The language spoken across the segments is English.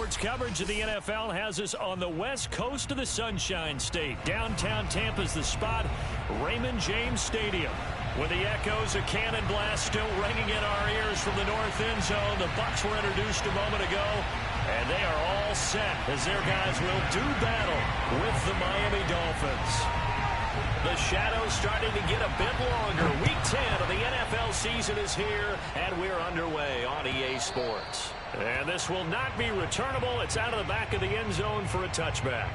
Sports coverage of the NFL has us on the west coast of the Sunshine State. Downtown Tampa's the spot, Raymond James Stadium. With the echoes of cannon blast still ringing in our ears from the north end zone, the Bucs were introduced a moment ago, and they are all set as their guys will do battle with the Miami Dolphins. The shadow's starting to get a bit longer. Week 10 of the NFL season is here, and we're underway on EA Sports. And this will not be returnable. It's out of the back of the end zone for a touchback.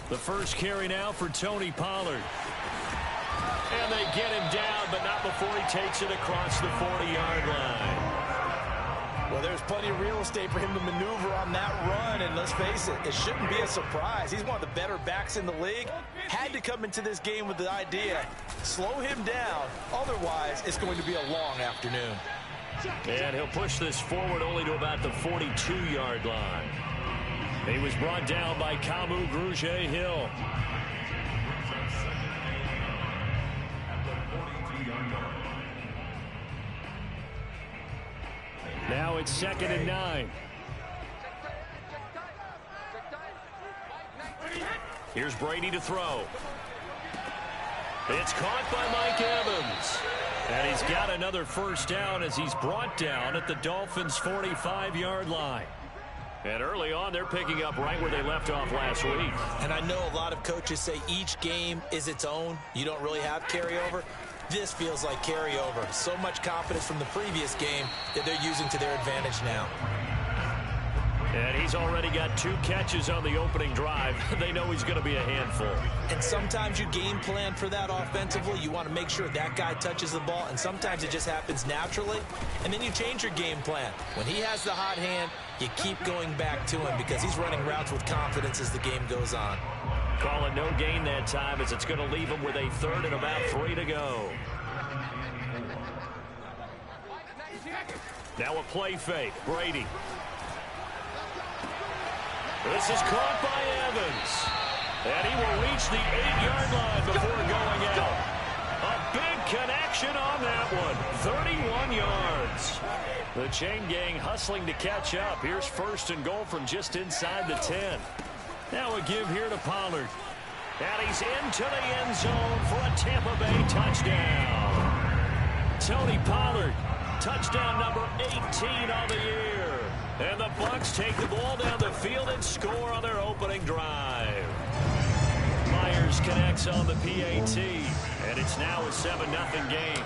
The first carry now for Tony Pollard. And they get him down, but not before he takes it across the 40-yard line. Well, there's plenty of real estate for him to maneuver on that run, and let's face it, it shouldn't be a surprise. He's one of the better backs in the league. Had to come into this game with the idea, slow him down, otherwise it's going to be a long afternoon. And he'll push this forward only to about the 42-yard line. He was brought down by Kamu Grugier-Hill. Now it's 2nd and 9. Here's Brady to throw. It's caught by Mike Evans. And he's got another first down as he's brought down at the Dolphins' 45-yard line. And early on, they're picking up right where they left off last week. And I know a lot of coaches say each game is its own. You don't really have carryover. This feels like carryover. So much confidence from the previous game that they're using to their advantage now. And he's already got 2 catches on the opening drive. They know he's going to be a handful. And sometimes you game plan for that offensively. You want to make sure that guy touches the ball, and sometimes it just happens naturally. And then you change your game plan. When he has the hot hand, you keep going back to him because he's running routes with confidence as the game goes on. Call it no gain that time as it's going to leave him with a 3rd and about 3 to go. Now a play fake. Brady. This is caught by Evans. And he will reach the 8-yard line before going out. A big connection on that one. 31 yards. The chain gang hustling to catch up. Here's 1st and goal from just inside the 10. Now a give here to Pollard. And he's into the end zone for a Tampa Bay touchdown. Tony Pollard, touchdown number 18 on the year. And the Bucs take the ball down the field and score on their opening drive. Myers connects on the PAT, and it's now a 7-0 game.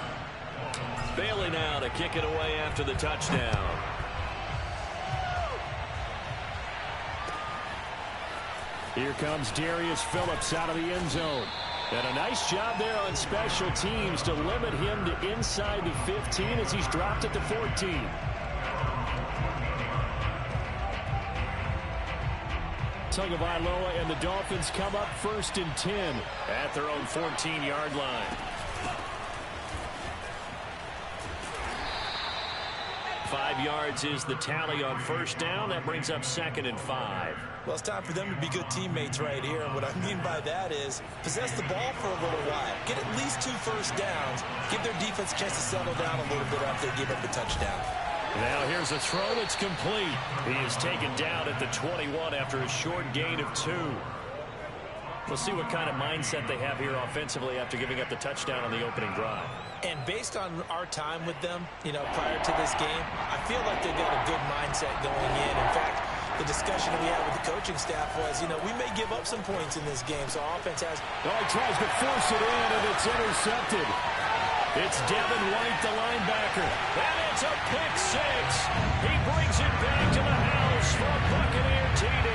Bailey now to kick it away after the touchdown. Here comes Darius Phillips out of the end zone. And a nice job there on special teams to limit him to inside the 15 as he's dropped at the 14. Tagovailoa and the Dolphins come up 1st and 10 at their own 14-yard line. 5 yards is the tally on 1st down. That brings up 2nd and 5. Well, it's time for them to be good teammates right here. And what I mean by that is possess the ball for a little while. Get at least 2 first downs. Give their defense a chance to settle down a little bit after they give up a touchdown. Now here's a throw that's complete. He is taken down at the 21 after a short gain of 2. We'll see what kind of mindset they have here offensively after giving up the touchdown on the opening drive. And based on our time with them, prior to this game, I feel like they've got a good mindset going in. In fact, the discussion that we had with the coaching staff was, we may give up some points in this game. So offense has... Oh, he tries to force it in, and it's intercepted. It's Devin White, the linebacker. And it's a pick 6. He brings it back to the house for a Buccaneer TD.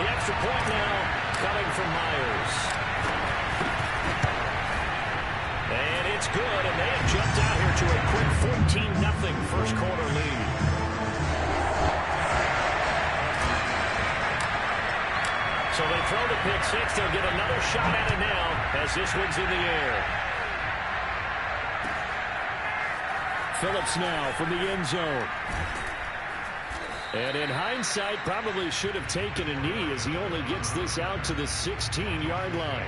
The extra point now coming from Myers. And it's good, and they have jumped out here to a quick 14-0 first quarter lead. So they throw the pick six. They'll get another shot at it now as this one's in the air. Phillips now from the end zone. And in hindsight, probably should have taken a knee as he only gets this out to the 16-yard line.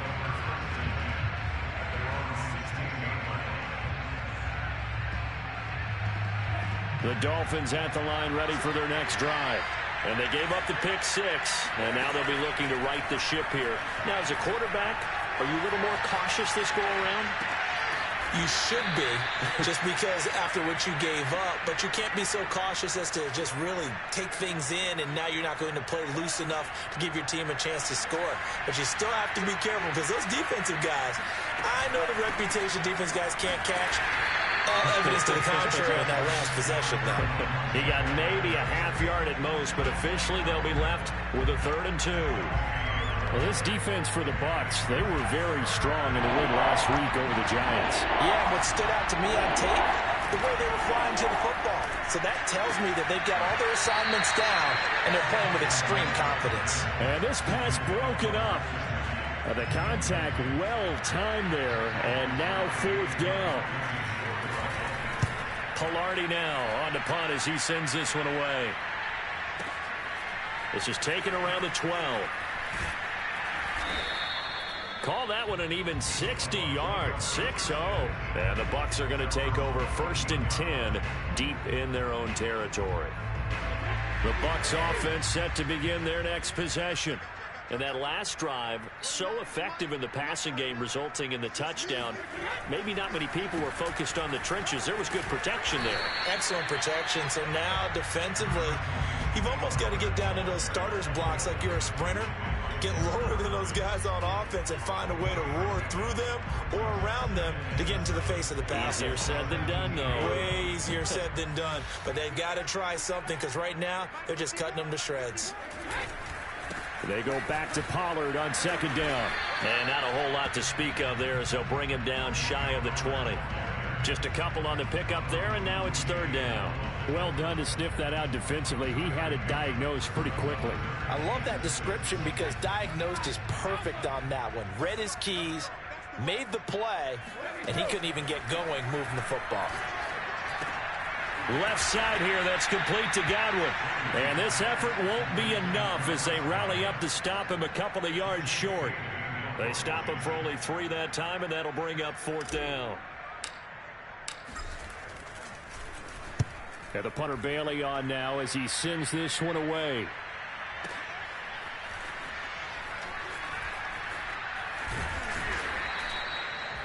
The Dolphins at the line ready for their next drive. And they gave up the pick six, and now they'll be looking to right the ship here. Now, as a quarterback, are you a little more cautious this go-around? You should be, just because after what you gave up, but you can't be so cautious as to just really take things in, and now you're not going to play loose enough to give your team a chance to score. But you still have to be careful because those defensive guys, I know the reputation defense guys can't catch. All evidence to the contrary in that last possession, though. He got maybe a half yard at most, but officially they'll be left with a 3rd and 2. Well, this defense for the Bucs, they were very strong in the win last week over the Giants. Yeah, what stood out to me on tape, the way they were flying to the football. So that tells me that they've got all their assignments down, and they're playing with extreme confidence. And this pass broken up. The contact well-timed there, and now 4th down. Pilardi now on the punt as he sends this one away. This is taken around the 12. Call that one an even 60 yards, 6-0. And the Bucs are going to take over 1st and 10 deep in their own territory. The Bucs offense set to begin their next possession. And that last drive, so effective in the passing game, resulting in the touchdown. Maybe not many people were focused on the trenches. There was good protection there. Excellent protection. So now, defensively, you've almost got to get down into those starters blocks like you're a sprinter. Get lower than those guys on offense and find a way to roar through them or around them to get into the face of the passer. Easier said than done, though. Way easier said than done. But they've got to try something because right now, they're just cutting them to shreds. They go back to Pollard on 2nd down. And not a whole lot to speak of there as they'll bring him down shy of the 20. Just a couple on the pickup there, and now it's 3rd down. Well done to sniff that out defensively. He had it diagnosed pretty quickly. I love that description because diagnosed is perfect on that one. Read his keys, made the play, and he couldn't even get going moving the football. Left side here, that's complete to Godwin. And this effort won't be enough as they rally up to stop him a couple of yards short. They stop him for only 3 that time, and that'll bring up 4th down. And the punter Bailey on now as he sends this one away.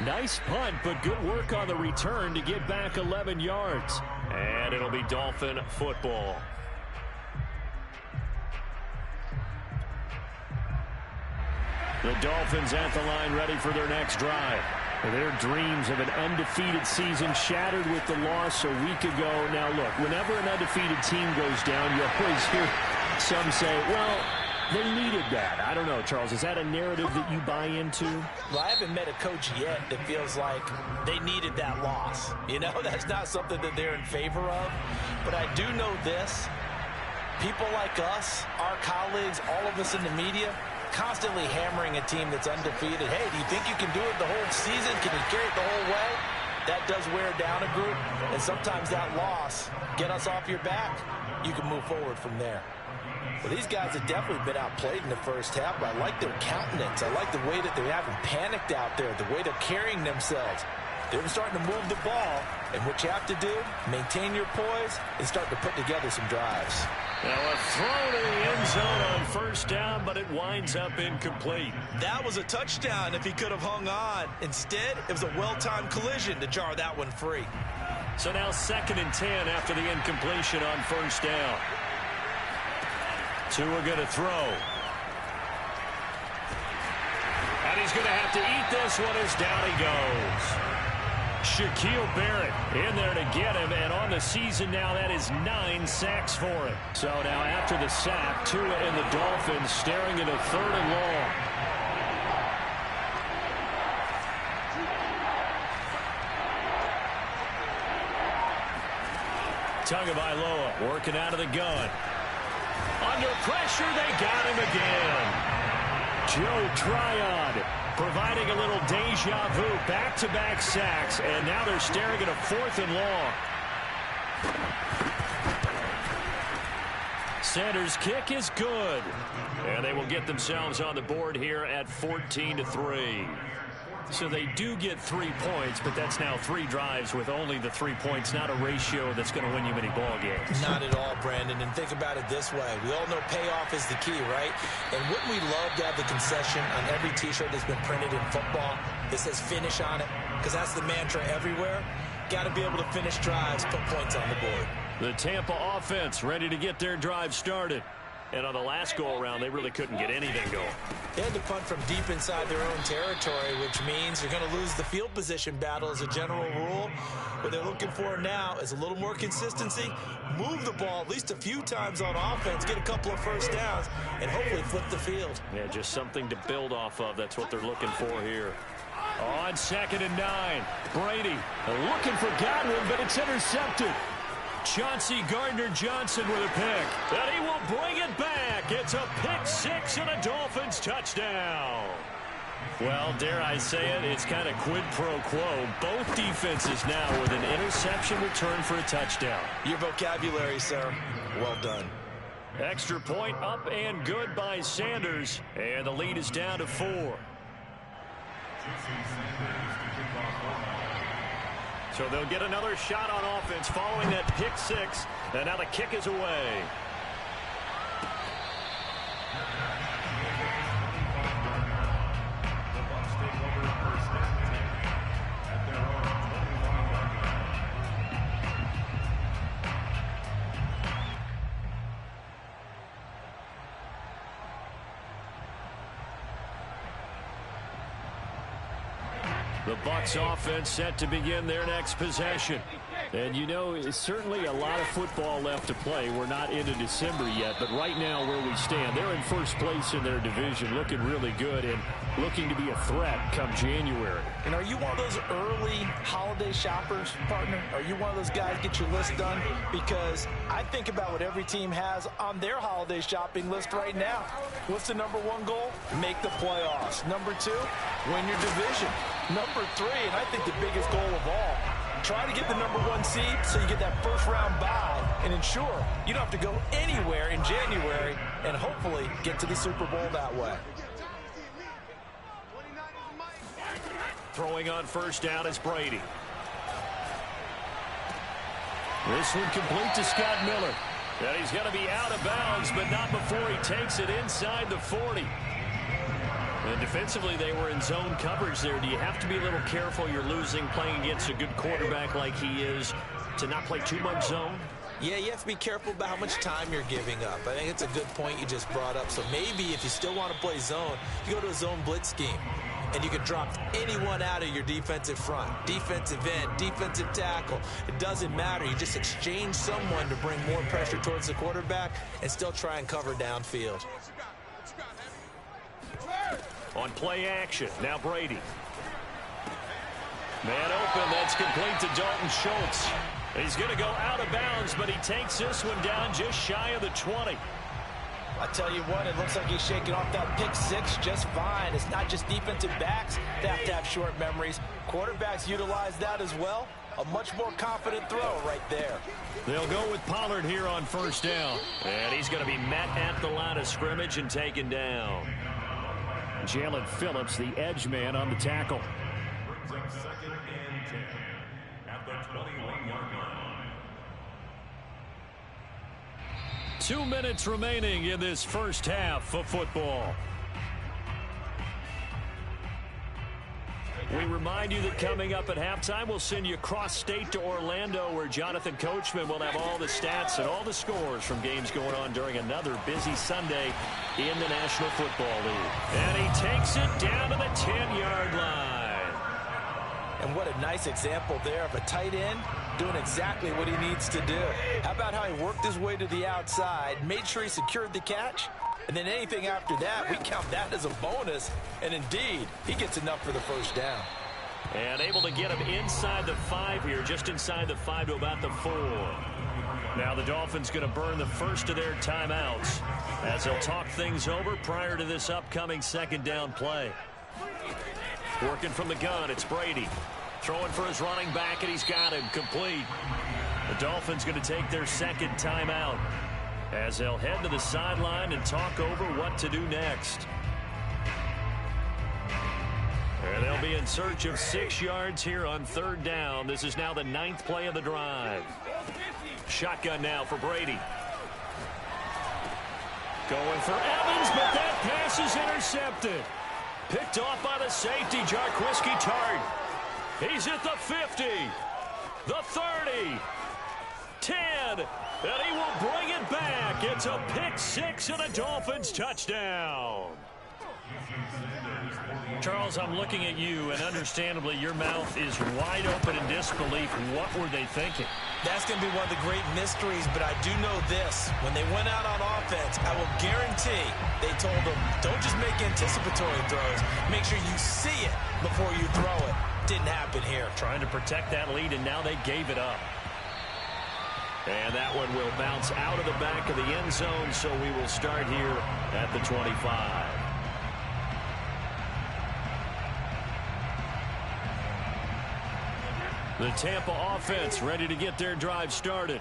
Nice punt, but good work on the return to get back 11 yards. And it'll be Dolphin football. The Dolphins at the line ready for their next drive. Their dreams of an undefeated season shattered with the loss a week ago. Now, look, whenever an undefeated team goes down, you always hear some say, well, they needed that. I don't know, Charles. Is that a narrative that you buy into? Well, I haven't met a coach yet that feels like they needed that loss. You know, that's not something that they're in favor of. But I do know this. People like us, our colleagues, all of us in the media, constantly hammering a team that's undefeated. Hey, do you think you can do it the whole season? Can you carry it the whole way? That does wear down a group. And sometimes that loss, get us off your back, you can move forward from there. Well, these guys have definitely been outplayed in the first half, but I like their countenance. I like the way that they haven't panicked out there, the way they're carrying themselves. They're starting to move the ball, and what you have to do, maintain your poise and start to put together some drives. Now a throw to the end zone on 1st down, but it winds up incomplete. That was a touchdown if he could have hung on. Instead, it was a well-timed collision to jar that one free. So now 2nd and 10 after the incompletion on 1st down. Tua going to throw. And he's going to have to eat this one as down he goes. Shaquille Barrett in there to get him, and on the season now, that is 9 sacks for him. So now after the sack, Tua and the Dolphins staring at a 3rd and long. Tagovailoa working out of the gun. Under pressure, they got him again. Joe Tryon providing a little deja vu, back-to-back sacks, and now they're staring at a 4th and long. Sanders' kick is good, and they will get themselves on the board here at 14-3. So they do get 3 points, but that's now 3 drives with only the 3 points, not a ratio that's going to win you many ball games. Not at all, Brandon. And think about it this way. We all know payoff is the key, right? And wouldn't we love to have the concession on every T-shirt that's been printed in football that says finish on it? Because that's the mantra everywhere. Got to be able to finish drives, put points on the board. The Tampa offense ready to get their drive started. And on the last go-around, they really couldn't get anything going. They had to punt from deep inside their own territory, which means you're going to lose the field position battle as a general rule. What they're looking for now is a little more consistency, move the ball at least a few times on offense, get a couple of first downs, and hopefully flip the field. Yeah, just something to build off of. That's what they're looking for here. On 2nd and 9, Brady looking for Godwin, but it's intercepted. Chauncey Gardner-Johnson with a pick, and he will bring it back. It's a pick 6 and a Dolphins touchdown. Well, dare I say it, it's kind of quid pro quo. Both defenses now with an interception return for a touchdown. Your vocabulary, sir. Well done. Extra point up and good by Sanders, and the lead is down to 4. So they'll get another shot on offense following that pick 6, and now the kick is away. The Bucs offense set to begin their next possession. And you know, it's certainly a lot of football left to play. We're not into December yet, but right now where we stand, they're in first place in their division, looking really good and looking to be a threat come January. And are you one of those early holiday shoppers, partner? Are you one of those guys get your list done? Because I think about what every team has on their holiday shopping list right now. What's the #1 goal? Make the playoffs. #2, win your division. #3, and I think the biggest goal of all, try to get the #1 seed so you get that first-round bye and ensure you don't have to go anywhere in January and hopefully get to the Super Bowl that way. Throwing on first down is Brady. This one complete to Scott Miller. And he's going to be out of bounds, but not before he takes it inside the 40. And defensively, they were in zone coverage there. Do you have to be a little careful? You're losing playing against a good quarterback like he is to not play too much zone? Yeah, you have to be careful about how much time you're giving up. I think it's a good point you just brought up. So maybe if you still want to play zone, you go to a zone blitz scheme. And you can drop anyone out of your defensive front. Defensive end, defensive tackle. It doesn't matter. You just exchange someone to bring more pressure towards the quarterback and still try and cover downfield. On play action, now Brady. Man open, that's complete to Dalton Schultz. He's going to go out of bounds, but he takes this one down just shy of the 20. I tell you what, it looks like he's shaking off that pick 6 just fine. It's not just defensive backs that have to have short memories. Quarterbacks utilize that as well. A much more confident throw right there. They'll go with Pollard here on first down. And he's going to be met at the line of scrimmage and taken down. Jalen Phillips, the edge man on the tackle. Brings up 2nd and 10 at the 21-yard line. 2 minutes remaining in this first half of football. We remind you that coming up at halftime, we'll send you across state to Orlando, where Jonathan Coachman will have all the stats and all the scores from games going on during another busy Sunday in the National Football League. And he takes it down to the 10-yard line. And what a nice example there of a tight end doing exactly what he needs to do. How about how he worked his way to the outside, made sure he secured the catch, and then anything after that, we count that as a bonus. And indeed, he gets enough for the first down. And able to get him inside the 5 here, just inside the 5 to about the 4. Now the Dolphins going to burn the first of their timeouts as they'll talk things over prior to this upcoming second down play. Working from the gun, it's Brady. Throwing for his running back, and he's got him complete. The Dolphins going to take their second timeout as they'll head to the sideline and talk over what to do next. And they'll be in search of 6 yards here on third down. This is now the 9th play of the drive. Shotgun now for Brady. Going for Evans, but that pass is intercepted. Picked off by the safety, Jarquiski Tart. He's at the 50, the 30, 10, and he will bring it back. It's a pick-6 and a Dolphins touchdown. Charles, I'm looking at you, and understandably, your mouth is wide open in disbelief. What were they thinking? That's going to be one of the great mysteries, but I do know this. When they went out on offense, I will guarantee they told them, don't just make anticipatory throws. Make sure you see it before you throw it. Didn't happen here. Trying to protect that lead, and now they gave it up. And that one will bounce out of the back of the end zone, so we will start here at the 25. The Tampa offense ready to get their drive started.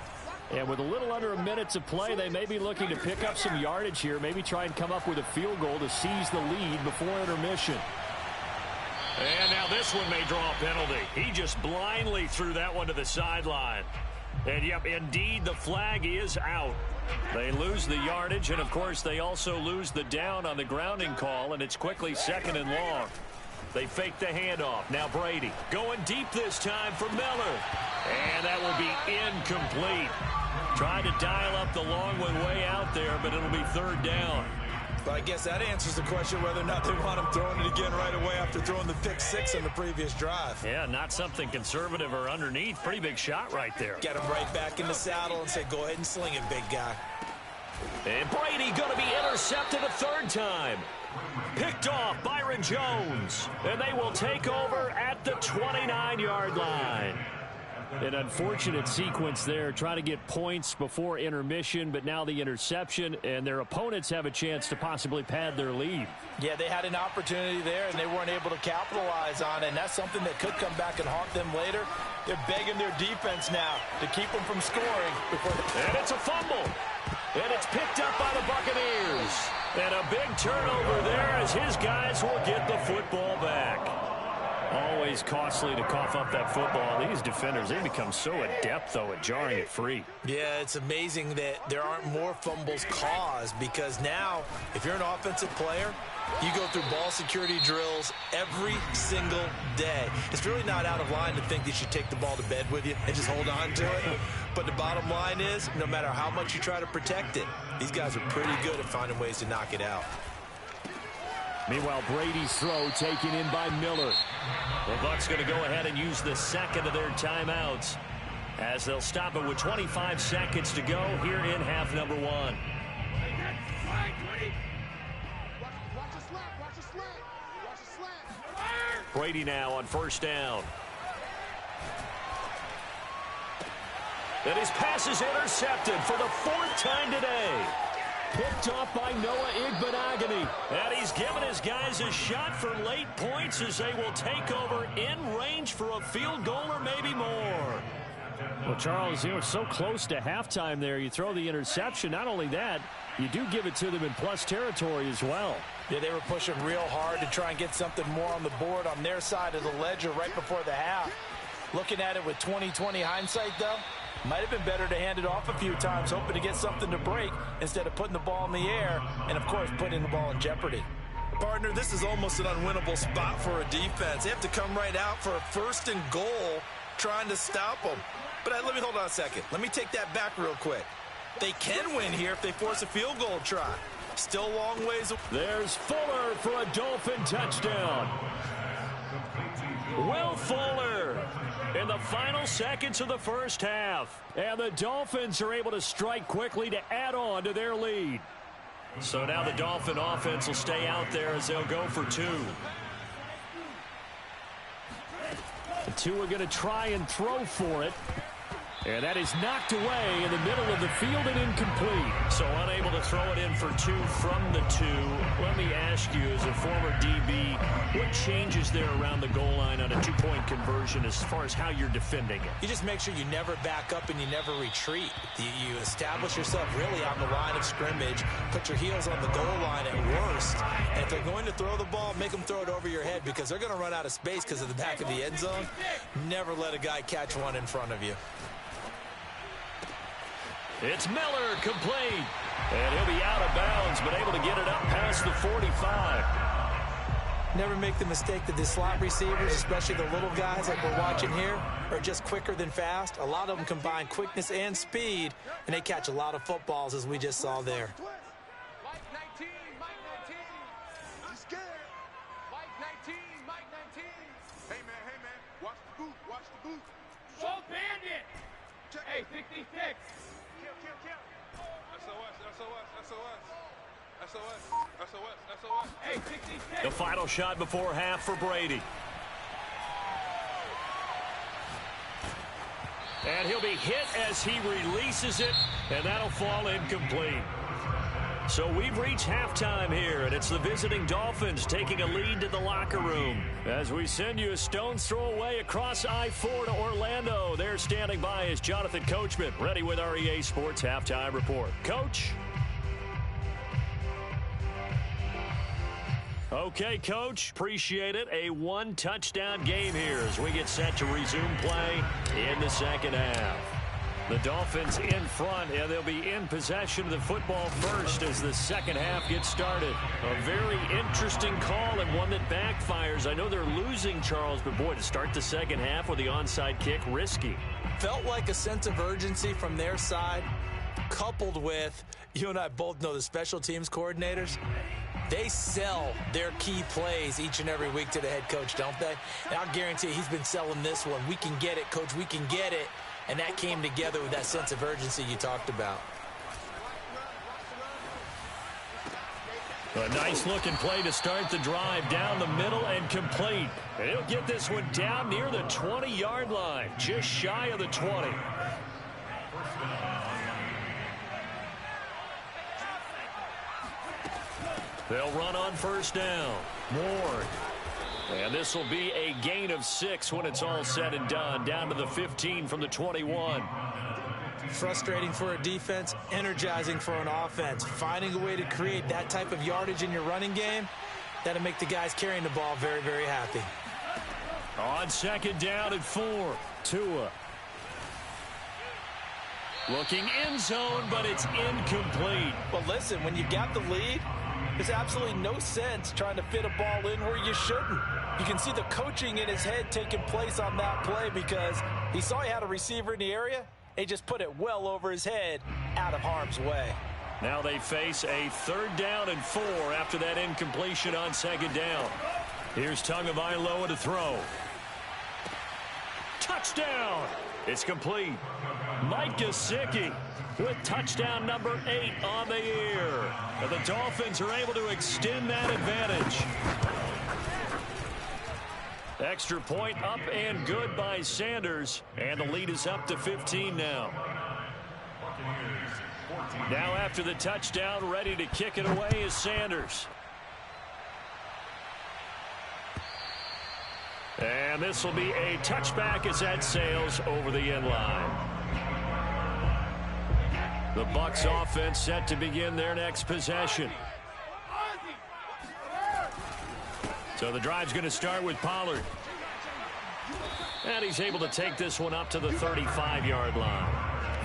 And with a little under a minute to play, they may be looking to pick up some yardage here, maybe try and come up with a field goal to seize the lead before intermission. And now this one may draw a penalty. He just blindly threw that one to the sideline. And, yep, indeed, the flag is out. They lose the yardage, and, of course, they also lose the down on the grounding call, and it's quickly 2nd and long. They fake the handoff. Now Brady going deep this time for Miller. And that will be incomplete. Trying to dial up the long one way out there, but it'll be 3rd down. But I guess that answers the question whether or not they want him throwing it again right away after throwing the pick-6 on the previous drive. Yeah, not something conservative or underneath. Pretty big shot right there. Get him right back in the saddle and say, go ahead and sling it, big guy. And Brady going to be intercepted a 3rd time. Picked off Byron Jones. And they will take over at the 29-yard line. An unfortunate sequence there, trying to get points before intermission, but now the interception, and their opponents have a chance to possibly pad their lead. Yeah, they had an opportunity there, and they weren't able to capitalize on it, and that's something that could come back and haunt them later. They're begging their defense now to keep them from scoring. And it's a fumble. And it's picked up by the Buccaneers. And a big turnover there as his guys will get the football back. Always costly to cough up that football. These defenders, they become so adept, though, at jarring it free. Yeah, it's amazing that there aren't more fumbles caused, because now, if you're an offensive player, you go through ball security drills every single day. It's really not out of line to think you should take the ball to bed with you and just hold on to it. But the bottom line is, no matter how much you try to protect it, these guys are pretty good at finding ways to knock it out. Meanwhile, Brady's throw taken in by Miller. The Bucs going to go ahead and use the 2nd of their timeouts as they'll stop it with 25 seconds to go here in half number 1. Brady now on 1st down. And his pass is intercepted for the 4th time today. Picked off by Noah Igbenogany. And he's given his guys a shot for late points as they will take over in range for a field goal or maybe more. Well, Charles, you were so close to halftime there. You throw the interception. Not only that, you do give it to them in plus territory as well. Yeah, they were pushing real hard to try and get something more on the board on their side of the ledger right before the half. Looking at it with 20/20 hindsight, though, might have been better to hand it off a few times, hoping to get something to break instead of putting the ball in the air and, of course, putting the ball in jeopardy. Partner, this is almost an unwinnable spot for a defense. They have to come right out for a 1st and goal trying to stop them. But let me hold on a second. Let me take that back real quick. They can win here if they force a field goal try. Still a long ways. There's Fuller for a Dolphin touchdown. Will Fuller in the final seconds of the first half. And the Dolphins are able to strike quickly to add on to their lead. So now the Dolphin offense will stay out there as they'll go for 2. The 2 are going to try and throw for it. And that is knocked away in the middle of the field and incomplete. So unable to throw it in for 2 from the 2. Let me ask you, as a former DB, what changes there around the goal line on a 2-point conversion as far as how you're defending it? You just make sure you never back up and you never retreat. You establish yourself really on the line of scrimmage, put your heels on the goal line at worst, and if they're going to throw the ball, make them throw it over your head because they're going to run out of space because of the back of the end zone. Never let a guy catch one in front of you. It's Miller, complete. And he'll be out of bounds, but able to get it up past the 45. Never make the mistake that the slot receivers, especially the little guys like we're watching here, are just quicker than fast. A lot of them combine quickness and speed, and they catch a lot of footballs, as we just saw there. Mike 19, Mike 19. I'm scared. Mike 19, Mike 19. Hey, man, watch the boot, watch the boot. Show bandit. Hey, 66. SOS. Hey, 66. The final shot before half for Brady. And he'll be hit as he releases it, and that'll fall incomplete. So we've reached halftime here, and it's the visiting Dolphins taking a lead to the locker room. As we send you a stone's throw away across I-4 to Orlando. There standing by is Jonathan Coachman, ready with our EA Sports Halftime Report. Coach? Okay, Coach. Appreciate it. A 1-touchdown game here as we get set to resume play in the second half. The Dolphins in front, and they'll be in possession of the football first as the second half gets started. A very interesting call and one that backfires. I know they're losing, Charles, but boy, to start the second half with the onside kick, risky. Felt like a sense of urgency from their side, coupled with, you and I both know the special teams coordinators. They sell their key plays each and every week to the head coach, don't they? And I'll guarantee he's been selling this one. We can get it, Coach. We can get it. And that came together with that sense of urgency you talked about. A nice-looking play to start the drive down the middle and complete. And he'll get this one down near the 20-yard line, just shy of the 20. They'll run on first down. Moore. And this will be a gain of 6 when it's all said and done. Down to the 15 from the 21. Frustrating for a defense, energizing for an offense. Finding a way to create that type of yardage in your running game, that'll make the guys carrying the ball very, very happy. On second down at 4, Tua. Looking end zone, but it's incomplete. But listen, when you got the lead, there's absolutely no sense trying to fit a ball in where you shouldn't. You can see the coaching in his head taking place on that play because he saw he had a receiver in the area. He just put it well over his head, out of harm's way. Now they face a 3rd down and 4 after that incompletion on second down. Here's Tagovailoa to throw. Touchdown! It's complete. Mike Gesicki with touchdown number 8 on the year. And the Dolphins are able to extend that advantage. Extra point up and good by Sanders. And the lead is up to 15 now. Now after the touchdown, ready to kick it away is Sanders. And this will be a touchback as that sails over the end line. The Bucs offense set to begin their next possession. So the drive's going to start with Pollard. And he's able to take this one up to the 35-yard line.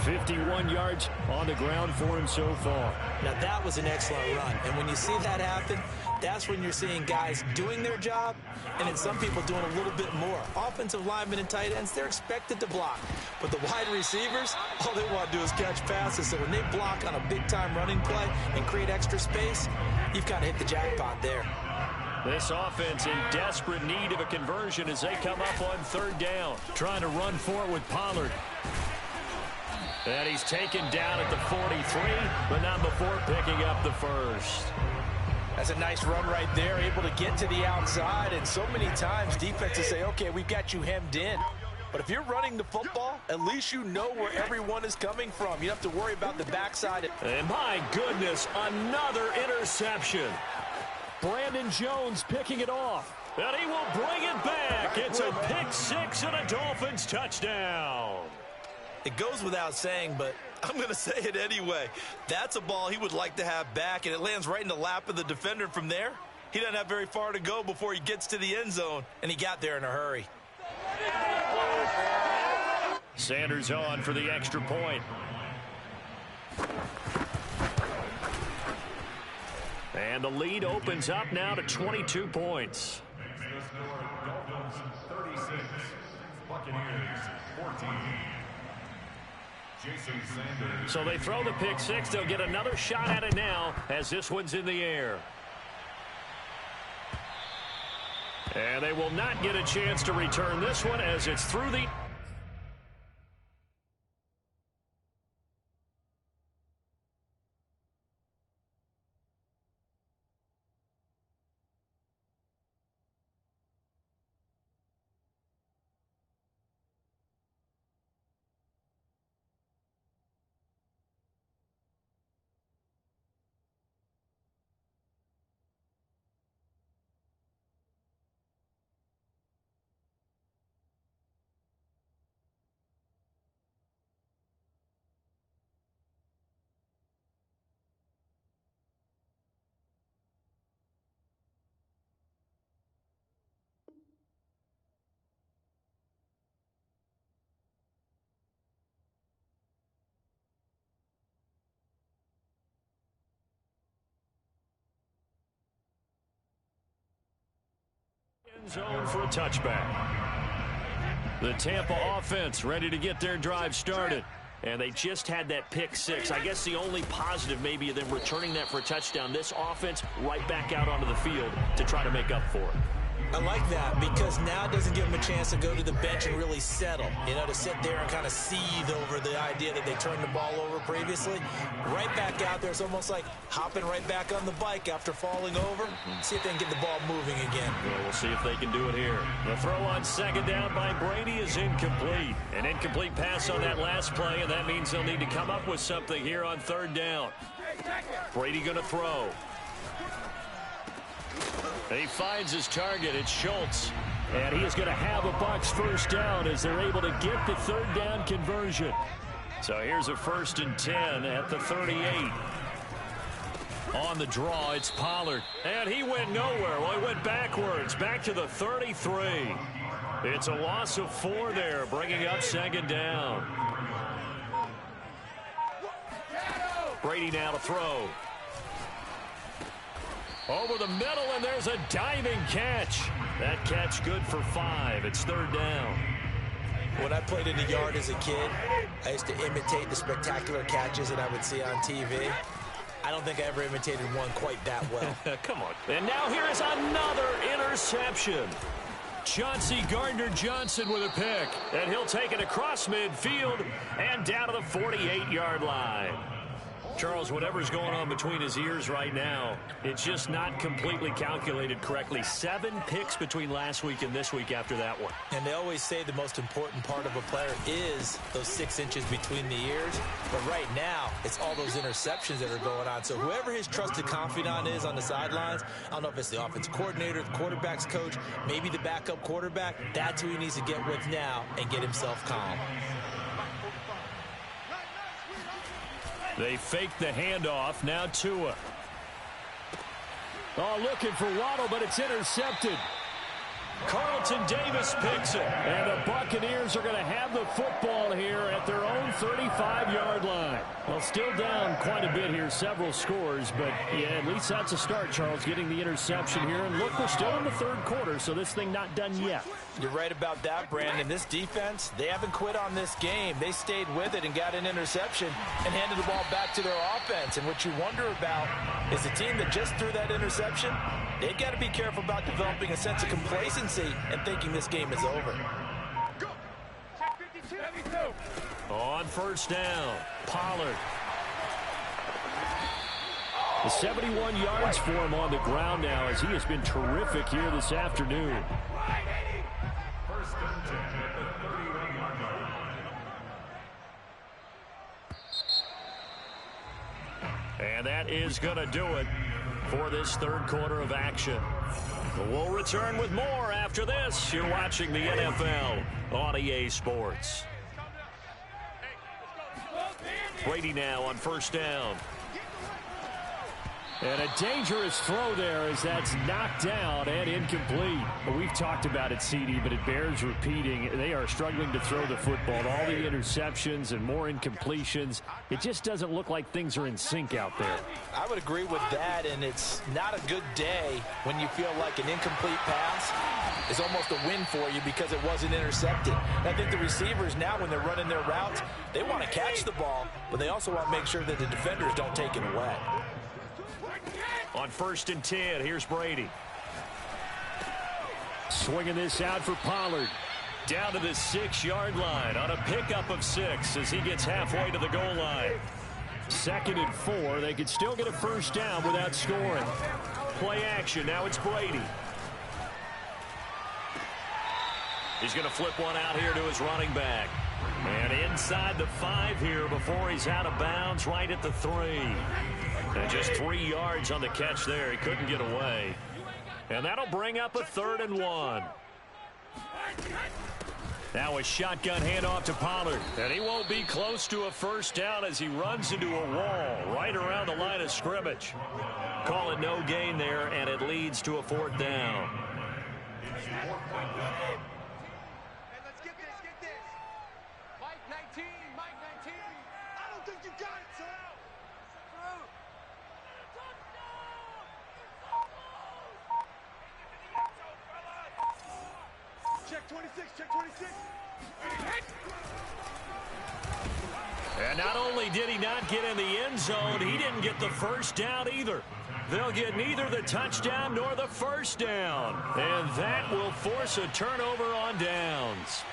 51 yards on the ground for him so far. Now that was an excellent run. And when you see that happen, that's when you're seeing guys doing their job and then some people doing a little bit more. Offensive linemen and tight ends, they're expected to block. But the wide receivers, all they want to do is catch passes. So when they block on a big-time running play and create extra space, you've kind of hit the jackpot there. This offense in desperate need of a conversion as they come up on 3rd down. Trying to run for it with Pollard. And he's taken down at the 43, but not before picking up the first. That's a nice run right there, able to get to the outside. And so many times defenses say, okay, we've got you hemmed in. But if you're running the football, at least you know where everyone is coming from. You don't have to worry about the backside. And my goodness, another interception. Brandon Jones picking it off. And he will bring it back. It's a pick six and a Dolphins touchdown. It goes without saying, but I'm going to say it anyway. That's a ball he would like to have back, and it lands right in the lap of the defender from there. He doesn't have very far to go before he gets to the end zone, and he got there in a hurry. Sanders on for the extra point. And the lead opens up now to 22 points. So they throw the pick six. They'll get another shot at it now as this one's in the air. And they will not get a chance to return this one as it's through the... zone for a touchback. The Tampa offense ready to get their drive started. And they just had that pick six. I guess the only positive maybe of them returning that for a touchdown. This offense right back out onto the field to try to make up for it. I like that because now it doesn't give them a chance to go to the bench and really settle. You know, to sit there and kind of seethe over the idea that they turned the ball over previously. Right back out there. It's almost like hopping right back on the bike after falling over. See if they can get the ball moving again. Well, we'll see if they can do it here. The throw on second down by Brady is incomplete. An incomplete pass on that last play, and that means they'll need to come up with something here on third down. Brady going to throw. He finds his target. It's Schultz. And he is going to have a Bucs first down as they're able to get the third down conversion. So here's a 1st and 10 at the 38. On the draw, it's Pollard. And he went nowhere. Well, he went backwards, back to the 33. It's a loss of 4 there, bringing up second down. Brady now to throw. Over the middle, and there's a diving catch. That catch good for 5. It's third down. When I played in the yard as a kid, I used to imitate the spectacular catches that I would see on TV. I don't think I ever imitated one quite that well. Come on. And now here is another interception. Chauncey Gardner-Johnson with a pick. And he'll take it across midfield and down to the 48-yard line. Charles, whatever's going on between his ears right now, it's just not completely calculated correctly. 7 picks between last week and this week after that one. And they always say the most important part of a player is those 6 inches between the ears. But right now, it's all those interceptions that are going on. So whoever his trusted confidant is on the sidelines, I don't know if it's the offense coordinator, the quarterback's coach, maybe the backup quarterback, that's who he needs to get with now and get himself calm. They fake the handoff. Now Tua. Oh, looking for Waddle, but it's intercepted. Carlton Davis picks it. And the Buccaneers are going to have the football here at their own 35-yard line. Well, still down quite a bit here, several scores. But, yeah, at least that's a start, Charles, getting the interception here. And look, we're still in the third quarter, so this thing not done yet. You're right about that, Brandon. This defense, they haven't quit on this game. They stayed with it and got an interception and handed the ball back to their offense. And what you wonder about is the team that just threw that interception, they've got to be careful about developing a sense of complacency and thinking this game is over. On first down, Pollard. The 71 yards for him on the ground now as he has been terrific here this afternoon. And that is going to do it for this third quarter of action. We'll return with more after this. You're watching the NFL on EA Sports. Brady now on first down. And a dangerous throw there as that's knocked down and incomplete. But we've talked about it, CD, but it bears repeating. They are struggling to throw the football. All the interceptions and more incompletions. It just doesn't look like things are in sync out there. I would agree with that, and it's not a good day when you feel like an incomplete pass is almost a win for you because it wasn't intercepted. And I think the receivers now, when they're running their routes, they want to catch the ball, but they also want to make sure that the defenders don't take it away. On 1st and 10, here's Brady. Swinging this out for Pollard. Down to the 6-yard line on a pickup of 6 as he gets halfway to the goal line. 2nd and 4. They could still get a first down without scoring. Play action. Now it's Brady. He's going to flip one out here to his running back. And inside the 5 here before he's out of bounds, right at the 3. And just 3 yards on the catch there. He couldn't get away. And that'll bring up a 3rd and 1. Now a shotgun handoff to Pollard. And he won't be close to a first down as he runs into a wall right around the line of scrimmage. Call it no gain there, and it leads to a 4th down. And not only did he not get in the end zone, he didn't get the first down either. They'll get neither the touchdown nor the first down. And that will force a turnover on downs.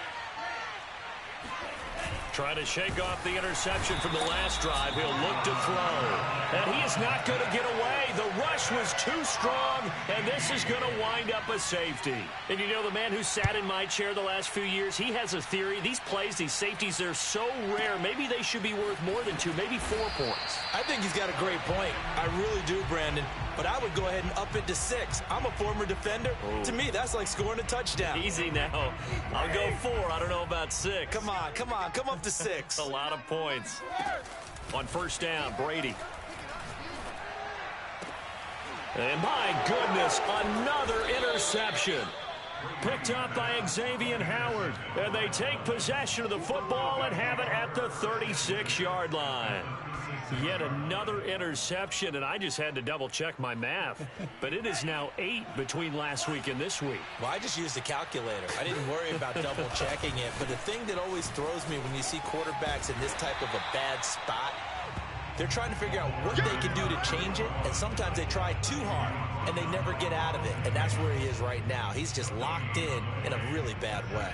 Trying to shake off the interception from the last drive. He'll look to throw. And he is not going to get away. The rush was too strong, and this is going to wind up a safety. And you know, the man who sat in my chair the last few years, he has a theory. These plays, these safeties, they're so rare. Maybe they should be worth more than 2, maybe 4 points. I think he's got a great point. I really do, Brandon. But I would go ahead and up it to 6. I'm a former defender. Ooh. To me, that's like scoring a touchdown. Easy now. I'll go 4. I don't know about 6. Come on. Come up to 6. A lot of points. On first down, Brady. And my goodness, another interception. Picked up by Xavier Howard. And they take possession of the football and have it at the 36-yard line. Yet another interception, and I just had to double-check my math. But it is now 8 between last week and this week. Well, I just used a calculator. I didn't worry about double-checking it. But the thing that always throws me when you see quarterbacks in this type of a bad spot, they're trying to figure out what they can do to change it, and sometimes they try too hard, and they never get out of it. And that's where he is right now. He's just locked in a really bad way.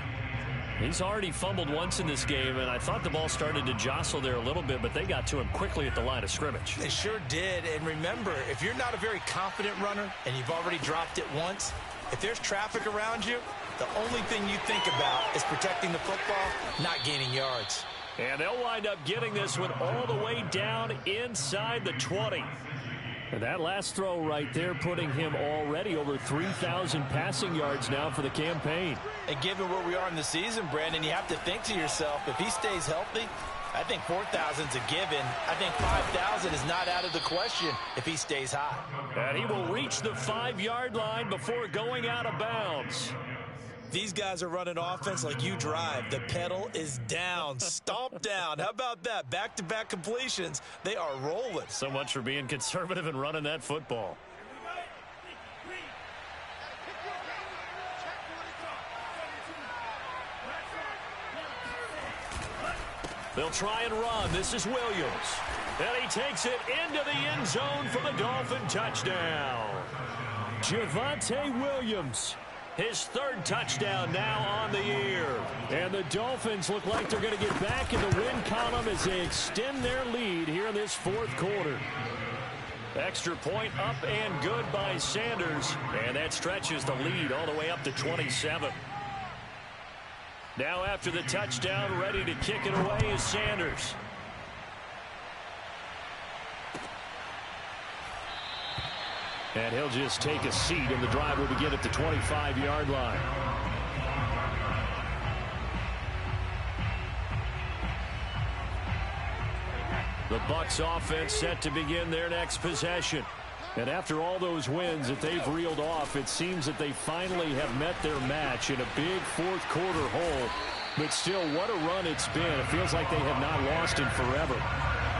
He's already fumbled once in this game, and I thought the ball started to jostle there a little bit, but they got to him quickly at the line of scrimmage. They sure did. And remember, if you're not a very confident runner and you've already dropped it once, if there's traffic around you, the only thing you think about is protecting the football, not gaining yards. And they'll wind up getting this one all the way down inside the 20. And that last throw right there putting him already over 3,000 passing yards now for the campaign. And given where we are in the season, Brandon, you have to think to yourself, if he stays healthy, I think 4,000 is a given. I think 5,000 is not out of the question if he stays hot. And he will reach the 5-yard line before going out of bounds. These guys are running offense like you drive. The pedal is down, stomp down. How about that? Back-to-back completions. They are rolling. So much for being conservative and running that football. They'll try and run. This is Williams. And he takes it into the end zone for the Dolphin touchdown. Javonte Williams. His 3rd touchdown now on the year. And the Dolphins look like they're going to get back in the win column as they extend their lead here in this 4th quarter. Extra point up and good by Sanders. And that stretches the lead all the way up to 27. Now after the touchdown, ready to kick it away is Sanders. And he'll just take a seat, and the drive will begin at the 25-yard line. The Bucs offense set to begin their next possession. And after all those wins that they've reeled off, it seems that they finally have met their match in a big fourth-quarter hole. But still, what a run it's been. It feels like they have not lost in forever.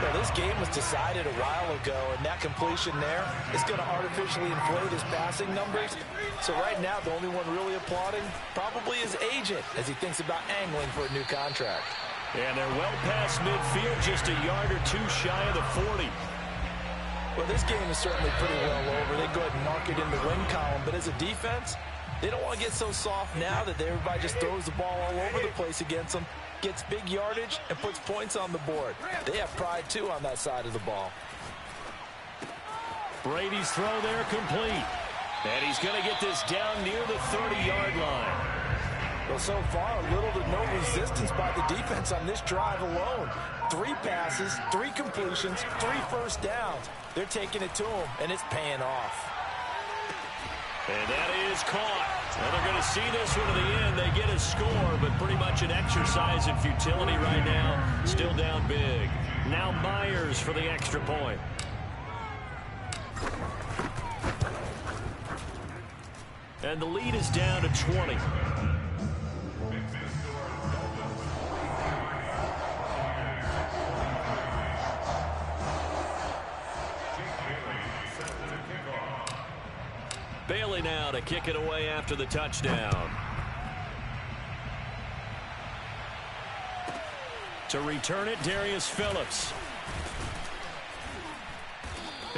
Well, this game was decided a while ago, and that completion there is going to artificially inflate his passing numbers. So right now, the only one really applauding probably his agent as he thinks about angling for a new contract. And they're well past midfield, just a yard or two shy of the 40. Well, this game is certainly pretty well over. They go ahead and mark it in the win column, but as a defense, they don't want to get so soft now that everybody just throws the ball all over the place against them, gets big yardage, and puts points on the board. They have pride, too, on that side of the ball. Brady's throw there complete. And he's going to get this down near the 30-yard line. Well, so far, little to no resistance by the defense on this drive alone. 3 passes, 3 completions, 3 first downs. They're taking it to him, and it's paying off. And that is caught. Well, they're going to see this one to the end. They get a score, but pretty much an exercise in futility right now. Still down big. Now Myers for the extra point. And the lead is down to 20. Bailey now to kick it away after the touchdown. To return it, Darius Phillips.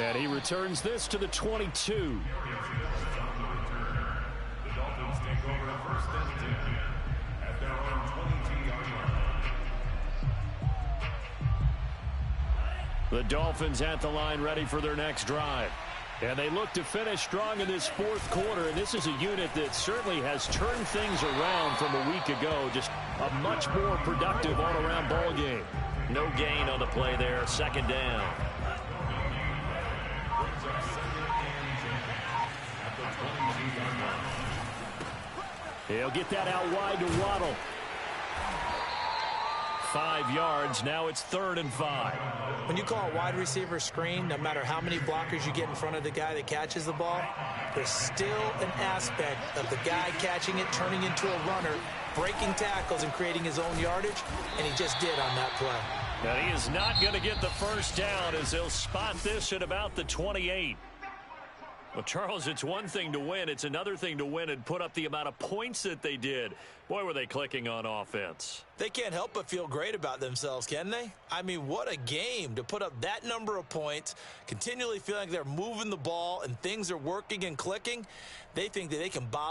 And he returns this to the 22. The Dolphins take over first and 10 at their own 22-yard line. The Dolphins at the line ready for their next drive. And they look to finish strong in this fourth quarter. And this is a unit that certainly has turned things around from a week ago. Just a much more productive all-around ball game. No gain on the play there. Second down. He'll get that out wide to Waddle. 5 yards. Now it's 3rd and 5. When you call a wide receiver screen, no matter how many blockers you get in front of the guy that catches the ball, there's still an aspect of the guy catching it, turning into a runner, breaking tackles and creating his own yardage, and he just did on that play. Now he is not going to get the first down as they'll spot this at about the 28. Well, Charles, it's one thing to win. It's another thing to win and put up the amount of points that they did. Boy, were they clicking on offense. They can't help but feel great about themselves, can they? I mean, what a game to put up that number of points, continually feeling like they're moving the ball and things are working and clicking. They think that they can bottle